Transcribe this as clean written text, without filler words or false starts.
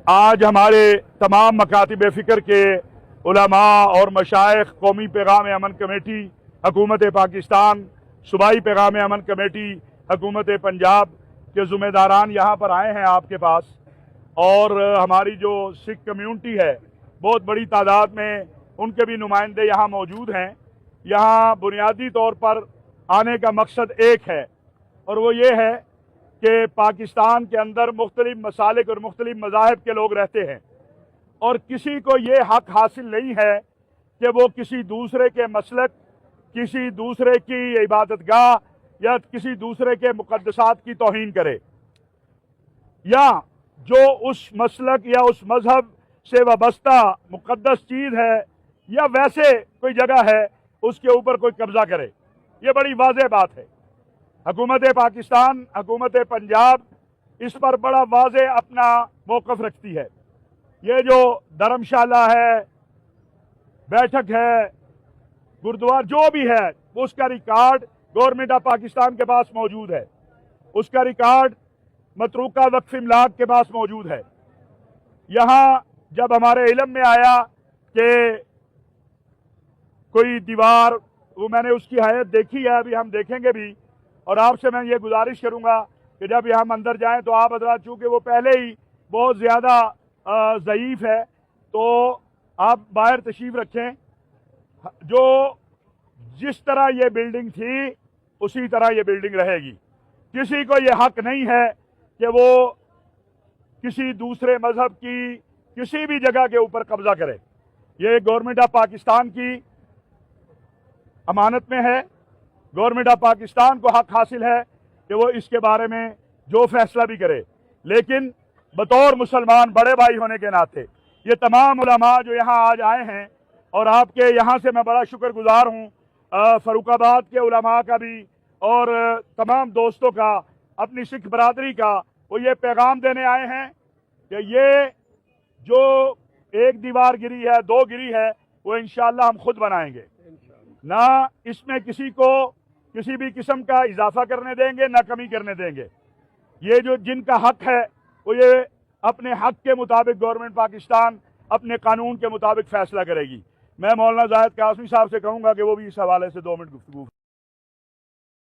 आज हमारे तमाम मकातिब फ़िक्र के उलमा और मशाइख, कौमी पैगाम अमन कमेटी हुकूमत पाकिस्तान, सूबाई पैगाम अमन कमेटी हुकूमत पंजाब के ज़िम्मेदारान यहाँ पर आए हैं आपके पास। और हमारी जो सिख कम्यूनिटी है बहुत बड़ी तादाद में उनके भी नुमाइंदे यहाँ मौजूद हैं। यहाँ बुनियादी तौर पर आने का मकसद एक है और वो ये है कि पाकिस्तान के अंदर मुख्तलिफ मसालिक और मुख्तलिफ मज़ाहिब के लोग रहते हैं और किसी को ये हक़ हासिल नहीं है कि वो किसी दूसरे के मसलक, किसी दूसरे की इबादतगाह या किसी दूसरे के मुक़द्दसात की तौहीन करे, या जो उस मसलक या उस मज़हब से वाबस्ता मुक़द्दस चीज़ है या वैसे कोई जगह है उसके ऊपर कोई कब्ज़ा करे। ये बड़ी वाज़ेह बात है। हुकूमत पाकिस्तान, हुकूमत पंजाब इस पर बड़ा वाज़ेह अपना मौक़िफ़ रखती है। ये जो धर्मशाला है, बैठक है, गुरुद्वारा जो भी है, उसका रिकॉर्ड गवर्नमेंट ऑफ पाकिस्तान के पास मौजूद है। उसका रिकॉर्ड मतरूका वक्फ इमलाक के पास मौजूद है। यहाँ जब हमारे इल्म में आया कि कोई दीवार, वो मैंने उसकी हैत देखी है, अभी हम देखेंगे भी, और आपसे मैं ये गुजारिश करूँगा कि जब ये हम अंदर जाएं तो आप हज़रात, चूँकि वो पहले ही बहुत ज़्यादा ज़ईफ़ है, तो आप बाहर तशरीफ़ रखें। जो जिस तरह ये बिल्डिंग थी उसी तरह ये बिल्डिंग रहेगी। किसी को ये हक़ नहीं है कि वो किसी दूसरे मज़हब की किसी भी जगह के ऊपर कब्ज़ा करे। ये गवर्नमेंट ऑफ पाकिस्तान की अमानत में है। गवर्नमेंट ऑफ पाकिस्तान को हक़ हासिल है कि वो इसके बारे में जो फैसला भी करे, लेकिन बतौर मुसलमान बड़े भाई होने के नाते ये तमाम उलमा जो यहाँ आज आए हैं, और आपके यहाँ से मैं बड़ा शुक्रगुजार हूँ फ़र्रुखाबाद के उलमा का भी और तमाम दोस्तों का, अपनी सिख बरादरी का, वो ये पैगाम देने आए हैं कि ये जो एक दीवार गिरी है, दो गिरी है, वो इंशाअल्लाह हम खुद बनाएंगे। ना इसमें किसी को किसी भी किस्म का इजाफा करने देंगे, ना कमी करने देंगे। ये जो जिनका हक है वो ये अपने हक के मुताबिक गवर्नमेंट पाकिस्तान अपने कानून के मुताबिक फैसला करेगी। मैं मौलाना जाहिद कासमी साहब से कहूँगा कि वो भी इस हवाले से 2 मिनट गुफ्तगू